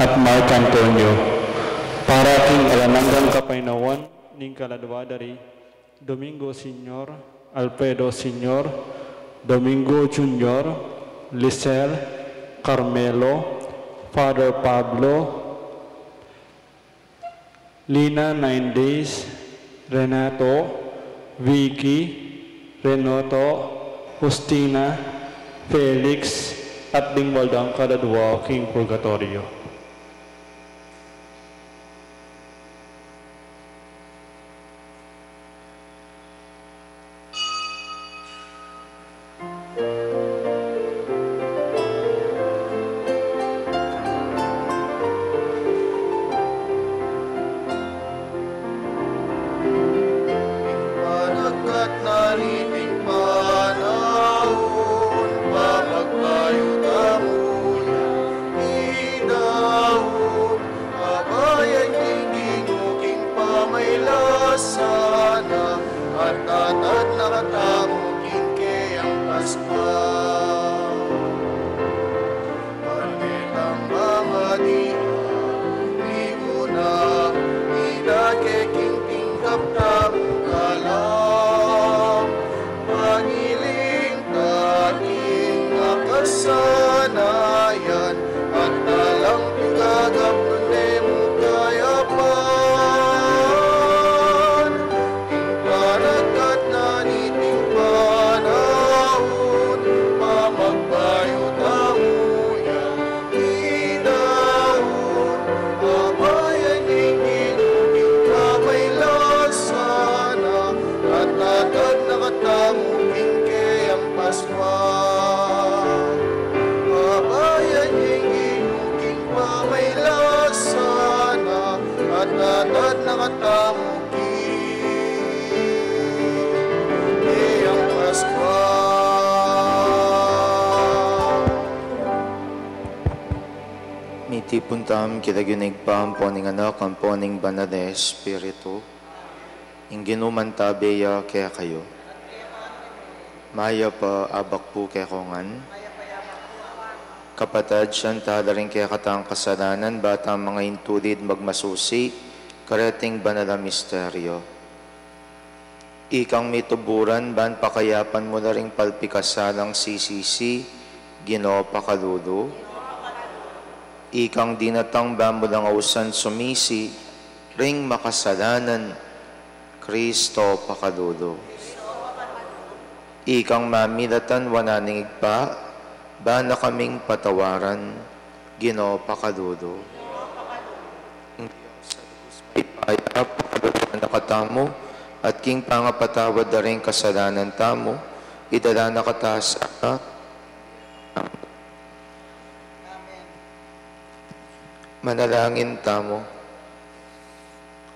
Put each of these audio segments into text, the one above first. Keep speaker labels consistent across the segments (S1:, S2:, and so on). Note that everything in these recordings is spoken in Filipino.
S1: at Mark Antonio. Para king alananggang kapainawan ning kaladwadari, Domingo Senior, Alfredo Senior, Domingo Junior, Lisel, Carmelo, Father Pablo, Lina 9 Days, Renato, Vicky, Renato, Justina, Felix, at Dingwaldang Kaladwa, King Purgatorio.
S2: Puntam kitaginig pa ang poning anak ang poning banal na Espiritu. Inginuman tabeya kaya kayo. Maya pa abak po kaya kongan. Kapatad siyan tada rin kaya katang kasalanan bata mga intulid magmasusi kareting banal na misteryo. Ikang mituburan ban pakayapan mo na rin palpikasalang sisisi Ginoo pakalulo. Ikang dinatang bamulang ausan sumisi, ring makasalanan, Kristo pakadulo. Ikang mamilatan wananing igpa, ba na kaming patawaran, Ginoo pakadulo. Ipaya, pakadulo na katamo, at king pangapatawad na rin kasalanan tamo, idala na kataas at manalangin tamo.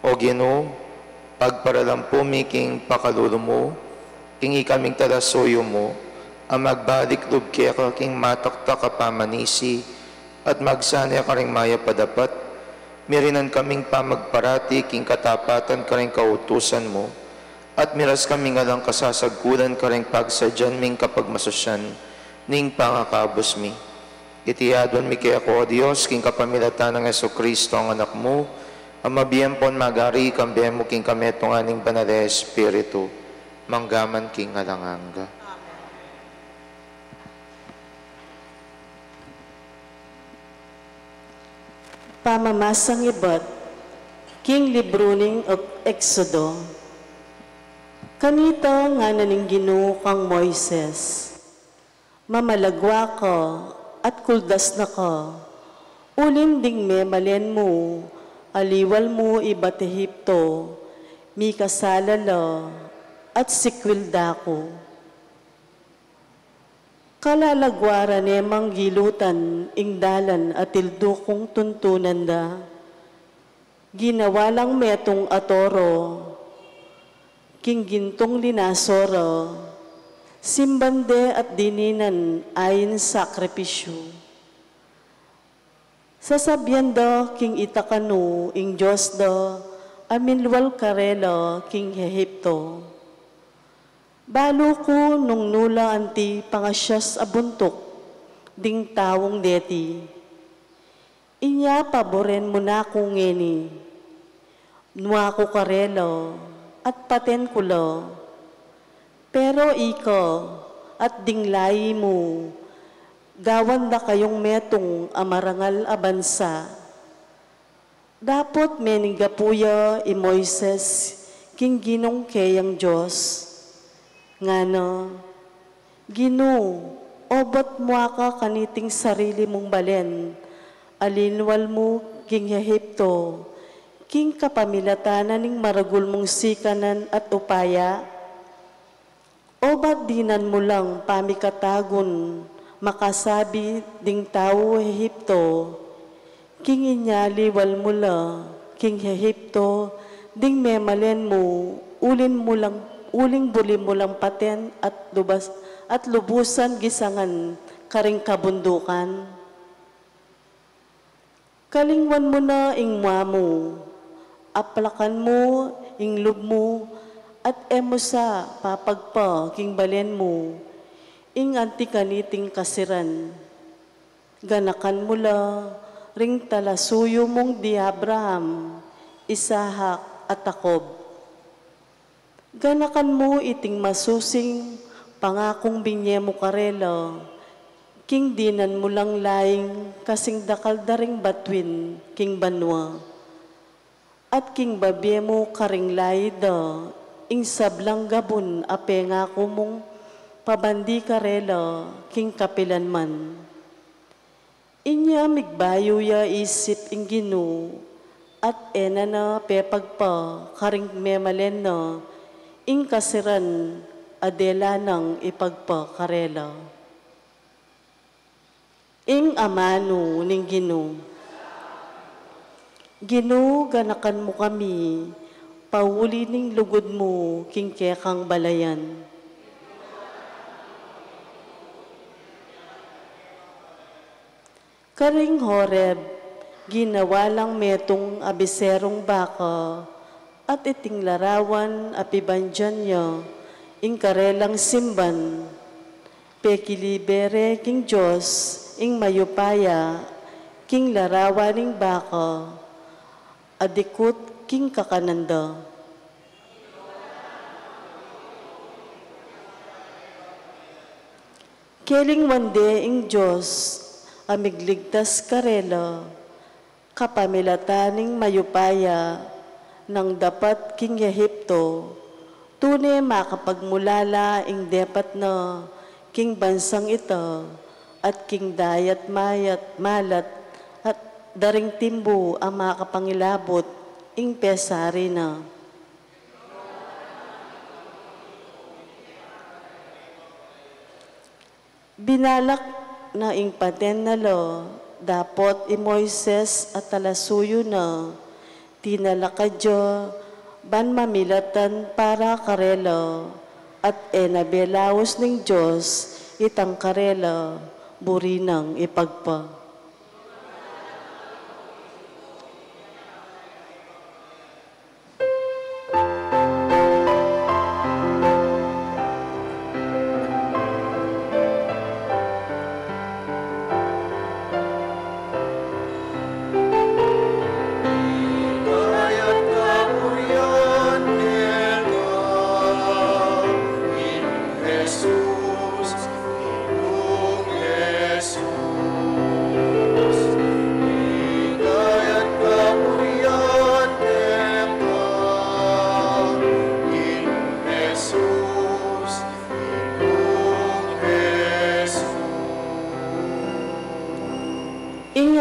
S2: O Ginoo, pagparalampo mi king pakalulo mo, king ikaming talasuyo mo, ang magbalik lub kaya ka king matakta ka pamanisi, at magsanay ka ring maya padapat, mirinan kaming pamagparati king katapatan ka ring kautusan mo, at miras kaming alang kasasagkulan ka ring pagsadyan ming kapag masasyan, ning pangakabos mi. Itiyadon mi kaya ko, O Diyos, king kapamilatan ng Jesucristo ang anak mo, ang mabiyempon magari, kambiyan mo king kametong aning banal na Espiritu, manggaman king alanganga.
S3: Pamamasang ibat, king libruning of Exodo. Kanita nga naning Ginoo kang Moises, mamalagwa ko, at kuldas na ka, ulim ding me malen mo, aliwal mo iba't Ehipto, mi kasalala, at sikwilda ko. Kalalagwara nemang gilutan, ingdalan at tildo kong tuntunan da, ginawalang metong atoro, king gintong linasoro, simbande at dininan ayin sakripisyo. Sasabyan da king itakano ing Diyos da aminwal karela king Ehipto. Balo ko nung nula anti pangasyas abuntok ding tawong deti. Inya paboren mo na kung ngeni. Nua ko karelo at paten kulo. Pero iko at dinglay mo, gawan da kayong metong amarangal a bansa. Dapot menigapuya i Moises king ginong kayang Diyos. Ngano, Gino, obot mo ka kaniting sarili mong balen, alinwal mo king Ehipto, king kapamilatanan ning maragul mong sikanan at upaya. Obat dinan mo lang pamikatagon, makasabi ding tao Ehipto, king inyaliwal mo lang, king Ehipto, ding memalen mo, uling buli mo lang paten at lubusan gisangan karing kabundukan. Kalingwan mo na ing mo, aplakan mo ing lub mo, at emo sa papagpa king balen mo, ing antikaniting kasiran. Ganakan mo la, ring talasuyo mong di Abraham, Isahak at Jacob. Ganakan mo iting masusing pangakong binye mo karelo, king dinan mo lang laing kasing dakal daring batwin king banwa. At king babye mo karing layda, ing sablang gabon ape ngako mong pabandi karelo, king kapilan man. Inya migbayo ya isip ing Gino, at ena na pepagpa karing memalen na, ing kasiran adela ng ipagpakarela. Ing amano ning Gino. Gino, ganakan mo kami, pauli ning lugod mo, king kekang balayan. Karing Horeb, ginawa lang metong abiserong baka, at iting larawan apibandyan niya, ing karelang simban, pekilibere king Diyos, ing mayupaya, king larawan ing baka, adikut king kakananda. Keling wande ing Diyos, amigligtas karela, kapamilataning mayupaya, nang dapat king Ehipto, tunay makapagmulala ing depat na king bansang ito, at king dayat mayat malat, at daring timbo ang makapangilabot ing pesari na. Binalak na ing paten na lo, dapot i Moises at talasuyo na, tinalakadyo, ban mamilatan para karelo, at enabelaos ning Diyos, itang karelo, burinang ipagpa.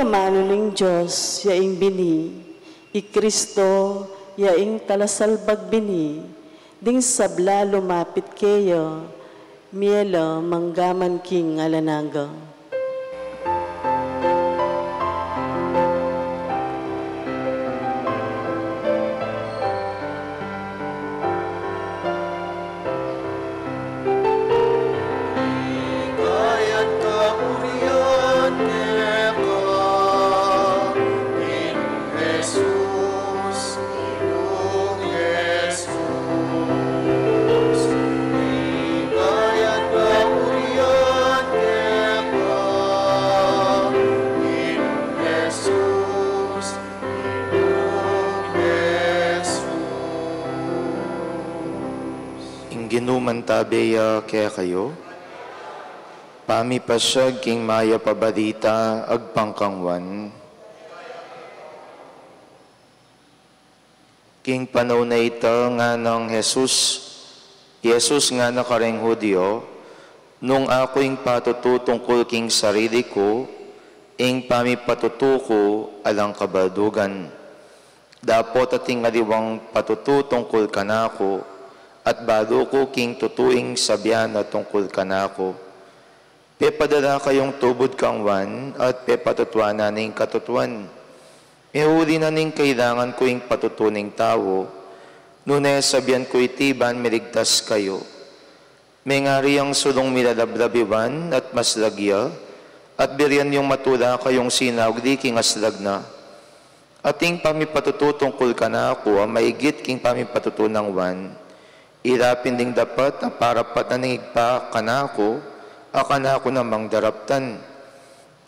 S3: Manuning Diyos, yaing bini, i Kristo, yaing talasalbag bini, ding sabla lumapit kayo, miela manggaman king alanaga.
S2: ginuman tabeya kaya kayo. Pamipasyag king maya pabalita agpangkangwan. King panaw na ita nga ng Jesus nga na kareng Hudyo, nung ako'y patututungkol king sarili ko, ing pamipatutuko alang kabadugan. Dapot ating aliwang patututungkol kanako, at bado ko king tutuing sabyan na tungkol kanako. Pepadala kayong tubod kangwan, at pepatutuan na ning katutuan. Ihuli na ning kailangan ko ing patutuning tao, nunay sabyan ko itiban miligtas kayo. May ngari ang sulong milalablabiwan at maslagya, at birian yung matula kayong sinawag di king aslag na. Ating pamipatututungkol ka na ako, maigit king pamipatutunang wan. Irapin ding dapat, aparapat na ningigpa ka na ako namang daraptan.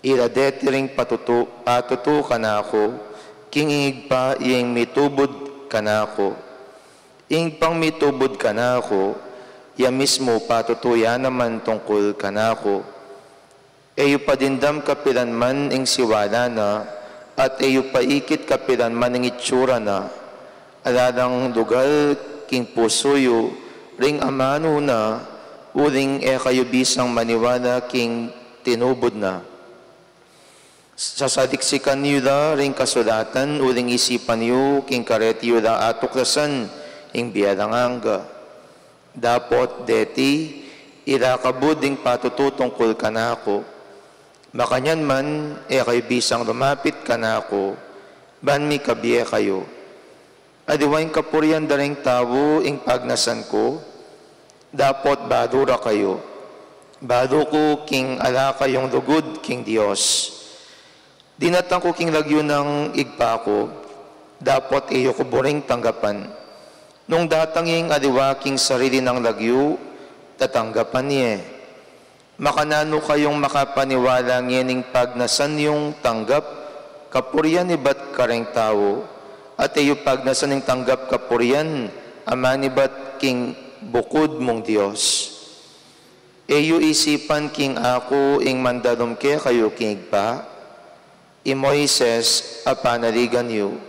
S2: Iradetiring patutu ka na ako, king ingigpa iyeng mitubod ka na ako. Ing pang mitubod ka na ako, iya mismo patutuya naman tungkol ka na ako. Eyo padindam kapilan man ing siwala na, at eyo paikit kapilan man ing itsura na, aladang dugal king pusoyo, ring amano na, uling kayo bisang maniwala king tinubod na. Sasadiksikan niyo da ring kasulatan, uling isipan niyo king karetiyo da atuklasan, ing bialanganga. Dapot deti, irakabuding patututungkol ka na ako. Makanyan man, kayo bisang lumapit ka na ako, ban mi kabiye kayo. Adiwain kapurian daring tao, ing pagnasan ko, dapot badura kayo. Bado ko king ala kayong lugod, king Diyos. Dinatang ko king lagyo ng igpa ko, dapot iyo ko boring tanggapan. Nung datanging adiwa king sarili ng lagyo, tatanggapan niya. Makanano kayong makapaniwala ngening pagnasan yung tanggap, kapurian iba't kareng tao, at iyo pagnasan ng tanggap kapurian, aman iba't king bukod mong Diyos. Eyo isipan king ako ing mandalom ke kayo king igpa, i Moises apanaligan yu,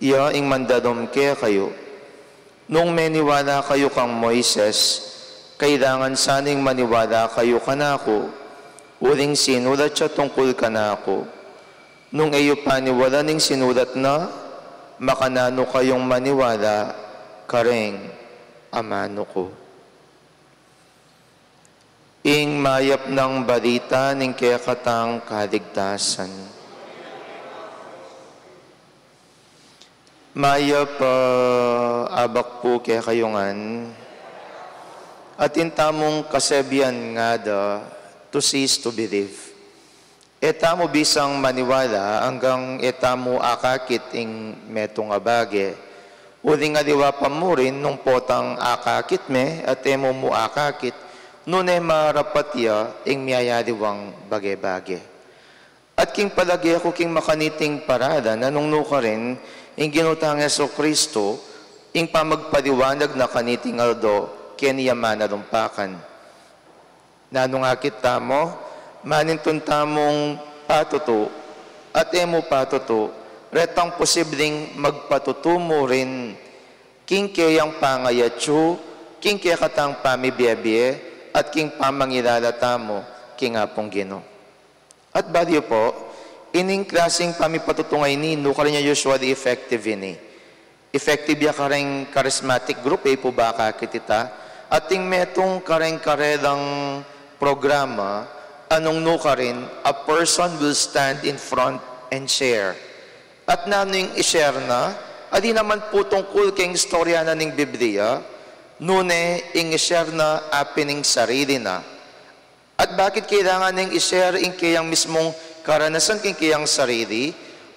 S2: iya ing mandalom ke kayo. Nung meniwala kayo kang Moises, kailangan saning maniwala kayo kanako, uling sinulat siya tungkol kanako. Nung iyo paniwala ning sinulat na, makanano kayong maniwala, kareng amano ko. Ing mayap ng balita ning kayakatang kaligtasan. Mayap abak po kaya kayongan, at intamong kasabihan nga da, to see is to believe. Etamo bisang maniwala hanggang etamo akakit ing metong abage. Uling aliwa pa mo rin nung potang akakit me at emo mo akakit, nunay marapatya ing miyayadiwang bage-bage. At king palagi ako king makaniting parada na nung nuka rin ing ginutang Yesu Kristo ing pamagpaliwanag na kaniting aldo keniyaman na lumpakan. Nanong akit tamo, manintun tamong patuto, at emo patuto, retang posibleng magpatutumo rin, king kayang pangayatyo, king kaya katang pamibiyabie, at king pamangilala mo, king apong Gino. At badyo po, ining klaseng pamipatutungay ni, no ka rin niya usually effective ini. Effective ya kareng charismatic group, po ba kakitita? Ating metong kareng-karelang programa, anong nuka rin, a person will stand in front and share. At naning i-share na, adi naman po tungkol kayong istorya na ning Biblia, nune ing i-share na apining sarili na. At bakit kailangan ning i-share ing kayang mismong karanasan king kayang sarili,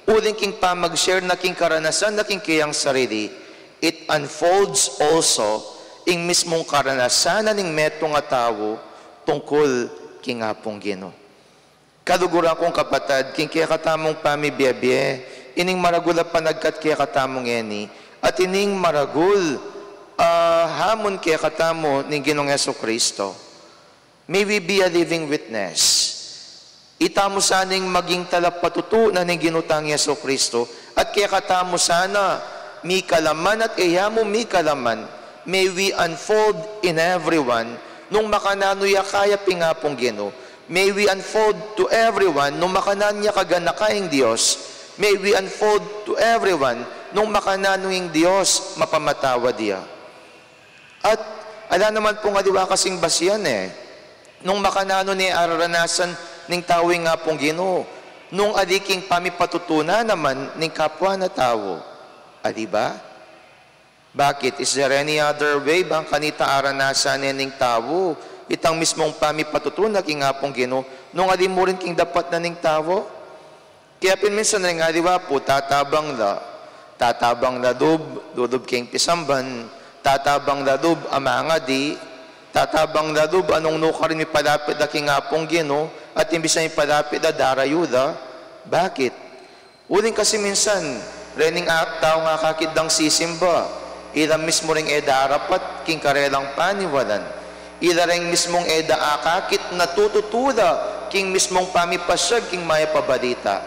S2: uling king pa mag-share na king karanasan na king kayang sarili, it unfolds also ing mismong karanasan na ning metong nga tao tungkol king apong Gino. Kaduguran kong kapatad, king kaya katamong pamibiyabye, ining maragula panagkat kaya katamong eni, at ining maragul hamon kaya katamo ni Ginoong Jesucristo. May we be a living witness. Itamo sanang maging talapatutunan ni Ginutang Jesucristo at kaya katamo sana mi kalaman at mo mi kalaman, may we unfold in everyone nung makananuya kaya pingapong Gino. May we unfold to everyone nung makananya kaganakaing Diyos. May we unfold to everyone nung makananuing Diyos mapamatawa diya. At ala naman pong aliwa kasing basyan nung makanano ni araranasan ning tawing nga pong Ginoo, nung adiking pamipatutunan naman ning kapwa na tao. Adiba? Bakit? Is there any other way bang kanita aranasan ning tao? Itang mismong pamipatutunan king nga pong Ginoo, nung adi mo rin king dapat na ning tao? Kaya pinminsan na nga, di ba po, tatabang la dudub king pisamban, tatabang la dub amanga di, tatabang la dub anong nukarin mi palapit na king nga pong Ginoo, at imbis na ipalapit na darayuda. Bakit? Uling kasi minsan, rening tao nga kakidang sisimba, ilang mismo ring darapat king karelang paniwalan. Ila ring mismong akakit natututula king mismong pamipasyag king maya pabalita.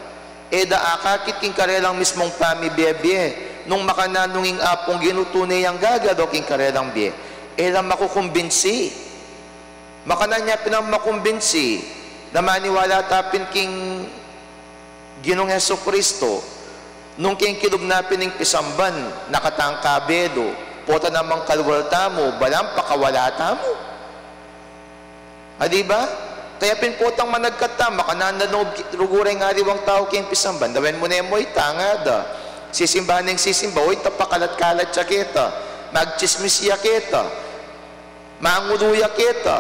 S2: Akakit king karelang mismong pamibiyebye, nung makananunging apong ginutunay ang gagado king karelang biye. Makukumbinsi. Makananya pinamakumbinsi na maniwala tapin king Ginoong Jesucristo, nung king kilubnapin ng pisamban, nakatang kabedo, pota namang kalwalta mo, balang pakawalata mo. Diba? Kaya pinpotang managkata, makanananob ruguray nga diwang tao king pisamban, dawen mo na mo'y tangada, sisimbahan ng sisimba, oy tapakalat-kalat siya kita, magchismis ya kita, manguluya kita,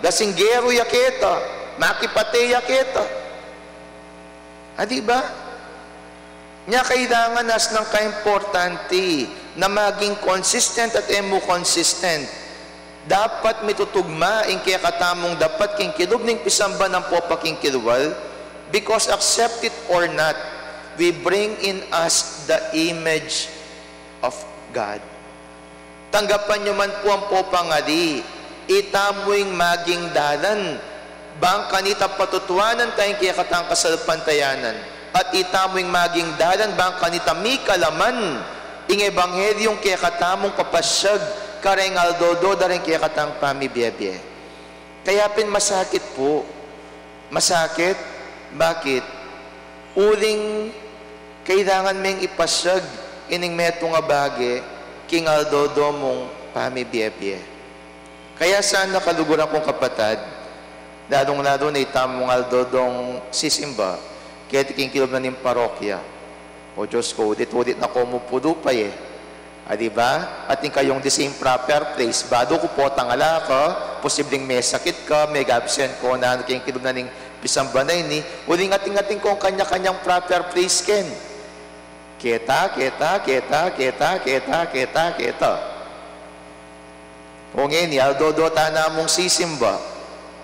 S2: dasinggero ya kita, makipateya kita. Diba? Nya kailangan nas ng kaimportanti na maging consistent at consistent. Dapat mitutugma in kaya katamong dapat king kilub ning pisamba ng popa king kilwal, because accept it or not, we bring in us the image of God. Tanggapan nyo man po ang popa nga di, itamoing maging dalan, bang kanita patutuanan tayong kaya katang kasalpantayanan, at itamoing maging dalan bang kanita mi kalaman, ing ebanghelyong kaya katamong papasyag, kareng aldodo daring kaya katang pamibiyebye. Kaya masakit po. Masakit. Bakit? Uling kailangan meng ipasyag ining meto nga bagi king aldodo mong pamibiyebye. Kaya sana kaluguran kong kapatid, lalong-lalo na itamong aldodong sisimba, kaya tiking kilob na ning parokya. O Diyos ko, ulit-ulit na kumupudupay diba? At yung kayong the same proper place, bado ko po tangala ka, posibleng may sakit ka, may absent ko na kayong kilob na ning pisamba na ini, uling ating-ating ko ang kanya-kanyang proper place ken. Kita. O ngayon, aldodota na mong sisimba,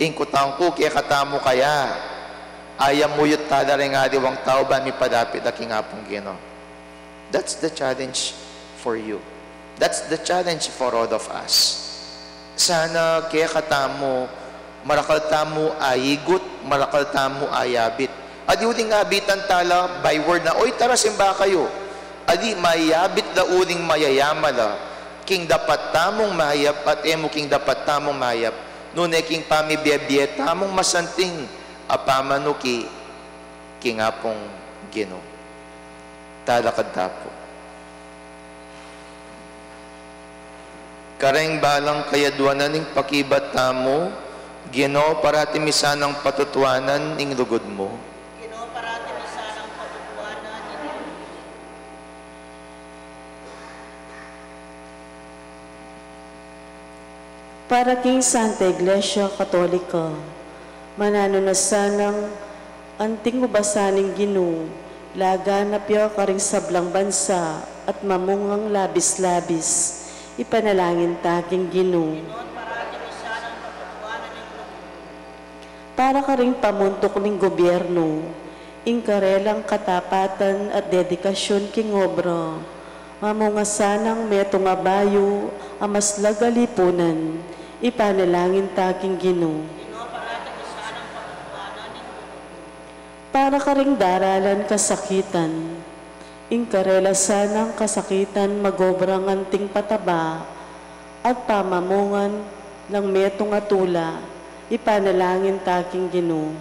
S2: ingkutang ko, kaya katamo kaya, ayam muyot tada rin nga diwang tao ba mi padapit aking apong Ginoo. That's the challenge for you. That's the challenge for all of us. Sana kaya katamo, marakal tamo ayigut, marakal tamo ayabit. Adi uling abitan tala by word na, oy tara simba kayo. Adi mayabit da uling mayayama la, king dapat tamong mayap at emo king dapat tamong mayap. Nune king pamibiyebye tamong masanting apamanuki king apong Ginoo. Talakad tapo. Kareng balang kayadwanan ning pakibat tamo, Ginoo parati misanang patutuanan ning lugod mo.
S3: Ginoo parati misanang patutuanan ning lugod mo. Para king Santa Iglesia Katolika, manano na sanang anting ubasaning Ginoo, laga na piyo karing sablang bansa at mamungang labis-labis. Ipanalangin taking Ginoo. Para ka rin pamuntok ng gobyerno, ingkarelang katapatan at dedikasyon king obra, Mamungasanang metong abayo, amas lagalipunan, ipanalangin taking Ginoo. Para ka ring daralan kasakitan, ingkarelasan ng kasakitan magobrang anting pataba, at pamamungan ng metong atula, ipanalangin taking Ginoo.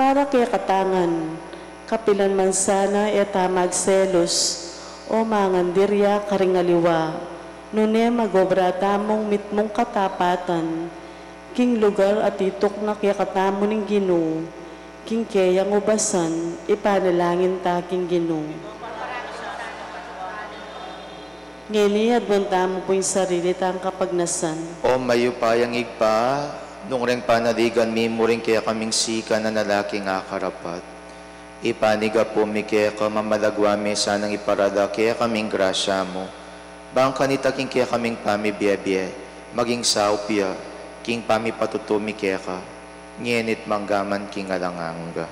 S3: Para kay katangan, kapilan man sana etamag selos, o mangandirya karingaliwa, nune magobra tamong mitmong katapatan, king lugar at itok na kayakatamo ng Ginoo, king kayang ubasan, ipanalangin taking Ginoo. Ngeliad mo po yung sarili tang kapagnasan.
S2: O mayupayang igpa, nung ring panaligan mi mo rin kaya kaming sika na nalaking akarapat. Ipaniga po mi kaya ka mamalagwa mi sanang iparada kaya kaming grasya mo. Bang kanitaking kaya kaming pamibiyabye, maging saupya, king pamipatutumi kaya ka, ngenit manggaman king alanganga.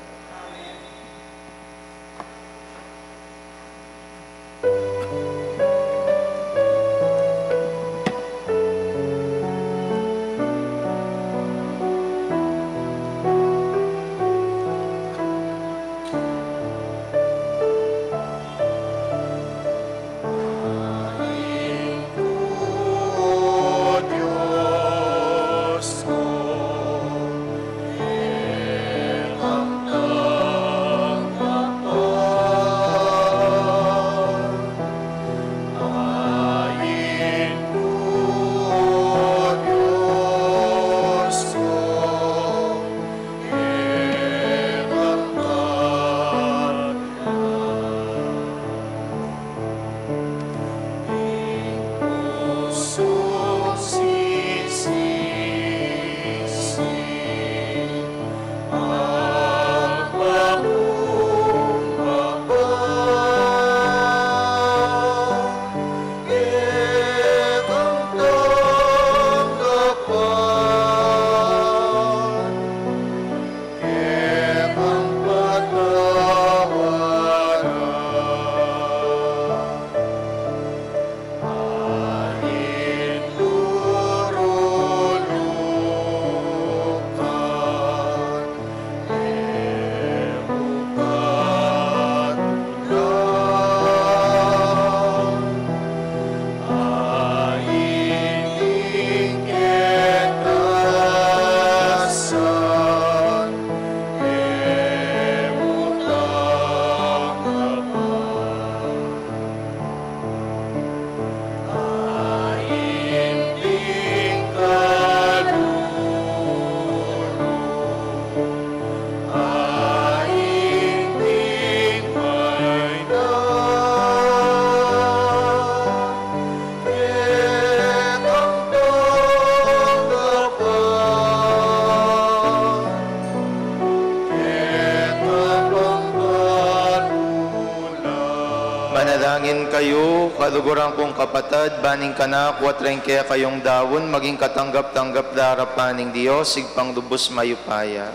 S2: Manalangin kayo, kaluguran kong kapatad, baning kanak, watrain kaya kayong dawon, maging katanggap-tanggap darapaning Diyos, sigpang lubos mayupaya.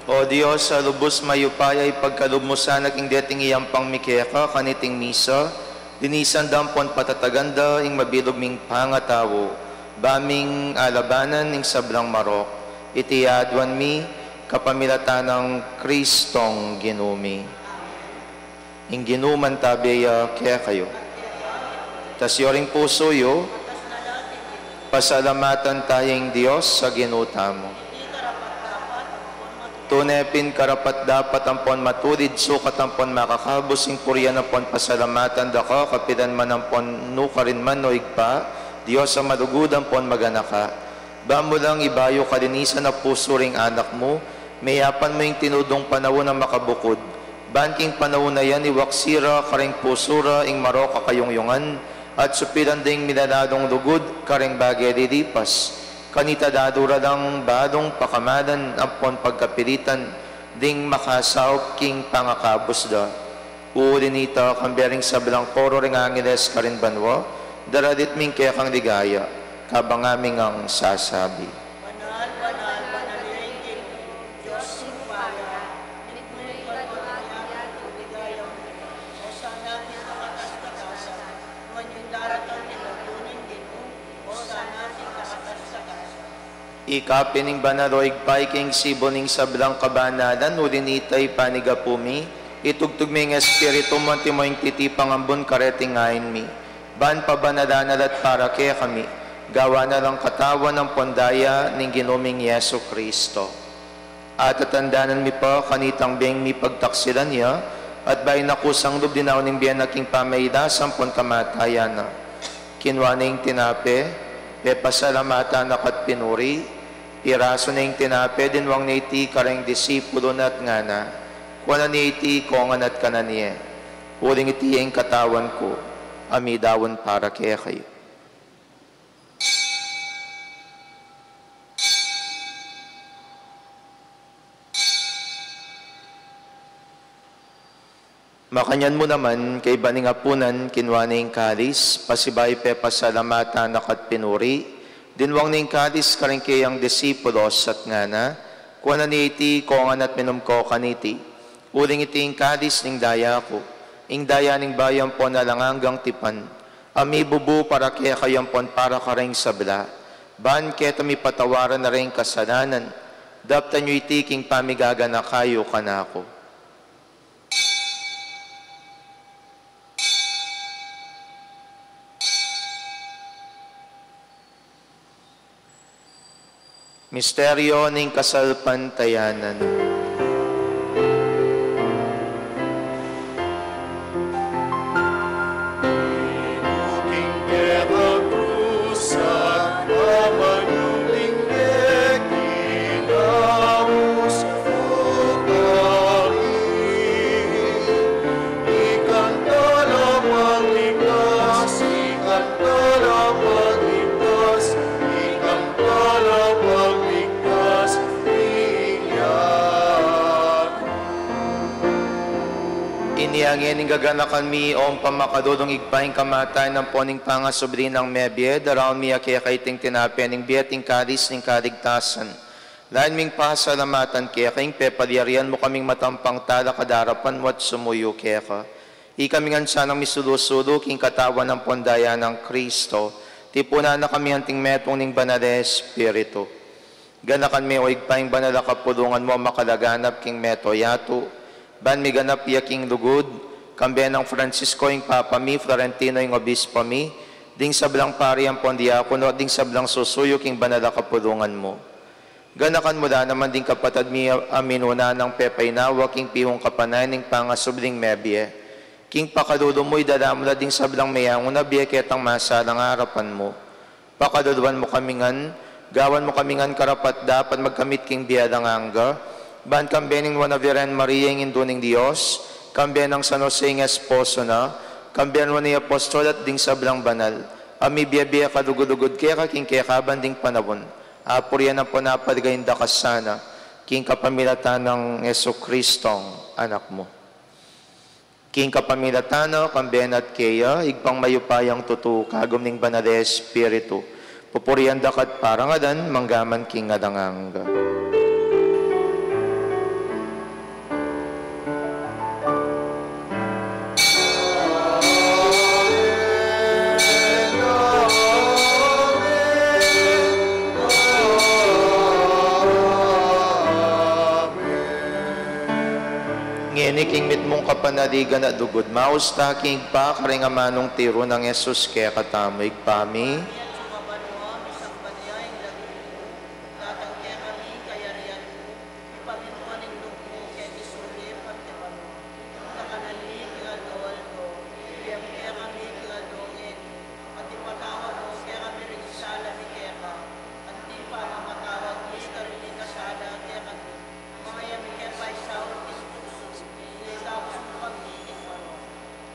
S2: O Diyos, sa lubos mayupaya, ipagkalubmusan aking dating iyang pangmikeka, kaniting misa, dinisan dampon patataganda, ing mabilog ming pangatawo, baming alabanan ning sablang marok, itiyadwan mi, kapamilatan ng Kristong ginumi. Ing ginuman tabiya kaya kayo. Tas yoring puso yo, pasalamatan tayong Diyos sa ginuta mo. Tunepin karapat dapat ampon matulid, sukat ampon makakabos, ing puriyan ampon pasalamatan daka, kapilan man ampon nukarin man no igpa, Diyos ang madugudan pon maganaka. Ba mo lang ibayo kalinisan na puso ring anak mo, mayapan mo yung tinudong panahon na makabukod. Banking panahon na yan, iwaksira karing pusura, ing maroka kayong yungan, at supilan ding minaladong lugod, karing bagay lilipas. Kanita dadura lang badong pakamadan, ampon pagkapilitan, ding makasaop king pangakabos da. Uuli nita, kambering sa bilang koro ring angeles karin banwa, daradit ming kaya kang ligaya, kabang aming ang sasabi. Ikapining banaroig paiking siboning sablang kabanalan, ulinitay panigapumi, itugtugming espiritu mo'y titipang ambon kareting ayin mi. Ban pabanadanan at para kaya kami, gawa na lang katawan ng pondaya ning ginuming Yesu Kristo. At tatandanan mi pa kanitang beng mi pagtaksilan niya, at bayin nakusang lubdinaw ning biyan naking pamayda sampon kamatayan na. Kinwaning tinape, pepasalamatan nakat pinuri, iraso na yung tinape, dinwang na iti karang disipulo na at nga na, kuwan na iti kongan at kananiye, uling iti yung katawan ko, amidawan para kaya kayo. Makanyan mo naman kay baning apunan kinwana yung kalis, pasibay pepasalamatan nakat pinuri, dinwang ning kadis karing kayang disipulos at nga na, kuwan na ni iti kongan at minum ko kaniti, uling iti ing kadis ning daya ko, ing daya ning bayan po na lang hanggang tipan, ami bubu para kaya kayang pon para karing sabla, ban keta mi patawaran na rin kasalanan, daptan nyo iti king pamigaga na kayo kanako. Misteryo ning kasalpantayanan. Iniangin ng gaganakan mi o pamakadodong igpaing kamatay ng poning pangasobrin ng mebye, daraw mi kaya kaiting tinapi ng biyating kadis ng kaligtasan. Lain ming pasalamatan kaya kaing pepalyarian mo kaming matampang tala kadarapan mo at sumuyo kaya ka. Ikaming ansanang misulusulo king katawan ng pondaya ng Kristo, tipuna na kami hanting metong ning banale Espiritu. Ganakan mi o igpaing banala kapulungan mo makalaganap king meto yato, ban mi ganap yaking lugod, kambiyan ng Francisco yung Papa mi, Florentino yung Obispo mi, ding sablang pari ang pondiakono, ding sablang susuyo king banala kapulungan mo. Ganakan mo da naman ding kapatad mi aminuna ng pepaynawa king pihong kapanay ning pangasubling mebye. King pakadudo mo'y dadamula ding sablang mayangon na biya ketang masalang harapan mo. Pakaduduan mo kamingan, gawan mo kamingan karapat dapat magkamit king biyadang angga, ban kambening wanaviren Maria ng induning Diyos, kambiyan ng San Jose ng esposo na, kambiyan mo ni apostol at ding sablang banal, ami biya-biya kadugudugod kaya king kaya kabanding panabon, apuryan ang panapaligayin dakas sana, king kapamilatan ng Yesu Kristong anak mo. King kapamilatano, kambiyan at kaya, igpang mayupayang tutu, kagom ning banale Espiritu, pupurian dakat parangadan, manggaman king adanganga. King mit mong kapanaligan at dugod, maus taking pa karing amanong tiro ng Jesus kaya katamoy pami.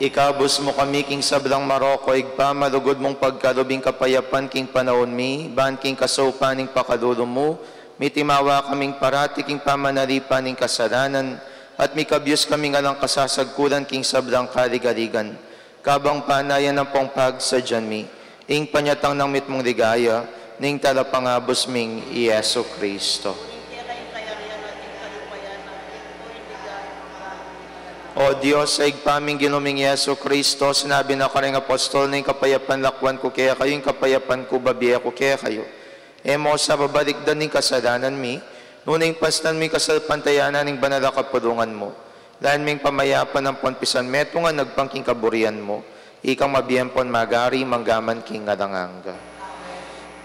S2: Ikabos mo kami king sablang Maroko, igpa malugod mong pagkalubing kapayapan king panahon mi, ban king kasopan ning pakadulo mo, mitimawa kaming parati king pamanalipan ning kasalanan, at mikabyos kami nga lang kasasagkulan king sablang kaligaligan, kabang panayan ng pongpag sa dyan mi. ing panyatang ng mitmong ligaya, ning talapangabos ming Ieso Kristo. O Diyos, sa igpaming ginuming Ieso Kristo, sinabi na karing apostol na yung kapayapan lakwan ko kaya kayo, yung kapayapan ko babiya ko kaya kayo. Emo sa babalikdan ng kasalanan mi, nunang pastan mi kasalpantayanan ng banal kapulungan mo. Dahil ming pamayapan ng ponpisan meto nga nagpangking kaburian mo, ikang mabiyempon magari manggaman king ngalanganga.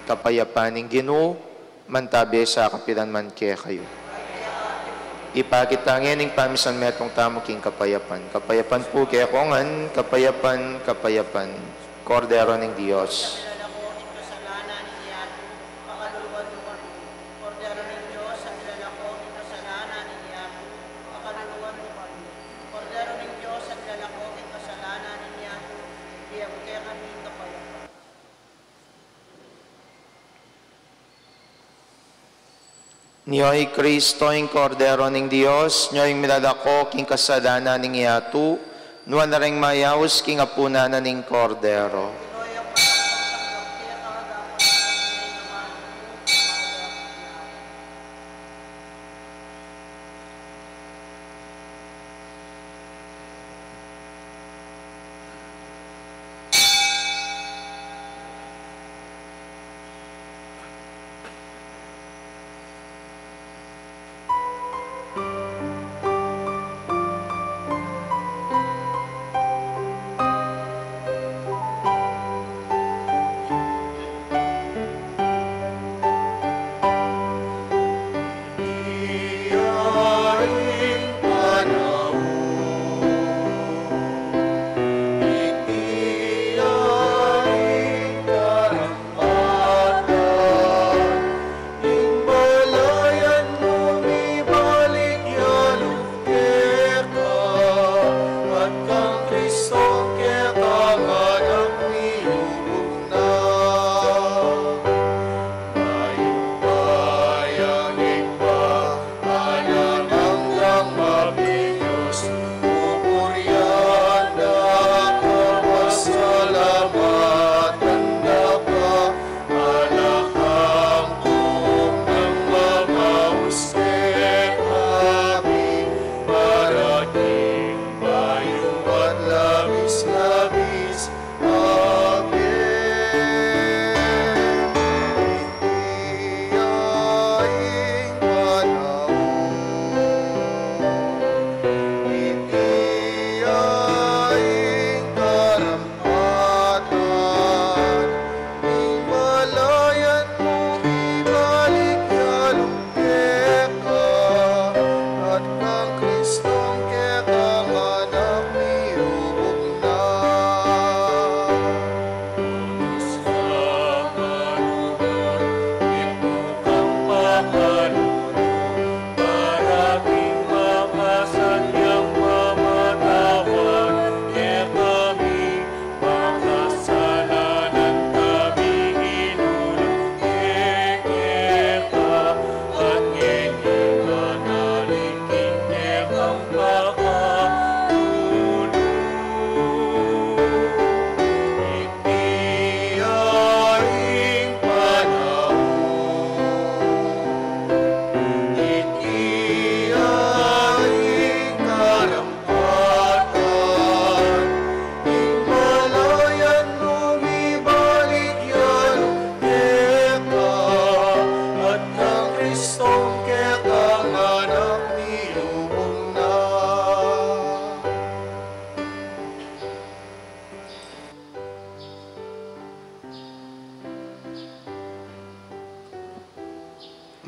S2: Kapayapan ng Ginoo, mantabi sa kapilan man kaya kayo. Ipakitangin ng pamisan metong tamo king kapayapan. Kapayapan po kaya kongan, kapayapan, kapayapan. Kordero ng Diyos. Niyo'y Kristo, yung Kordero ng Diyos, niyo'y milalako king kasalanan ng iyatu, nuwan na rin mayawos king apunanan ng Kordero.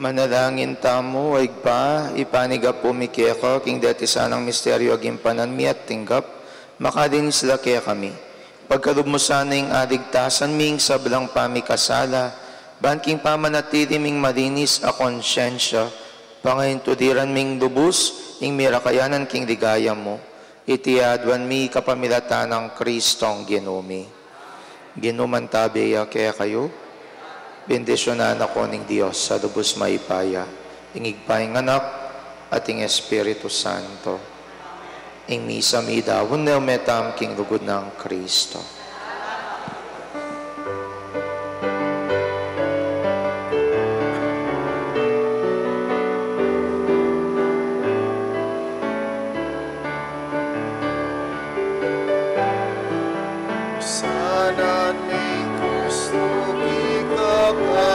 S2: Manalangin tamo, pa, ipaniga po mi kaya ko, king deti sanang misteryo aging pananmi at tinggap, makadinis la kaya kami. Pagkalub mo sana yung aligtasan ming sablang pamikasala, banking pamanatili ming malinis a konsyensya, pangayon tudiran ming lubos, ing mirakayanan king ligaya mo, itiadwan mi kapamilata ng Kristong Ginumi. Ginumantabeya kaya kayo, bendisyonan ako ng Diyos sa lubos maipaya, ingigpayng anak at ing Espiritu Santo. Ing misa mi dawon na metam king lugod ng Kristo. pag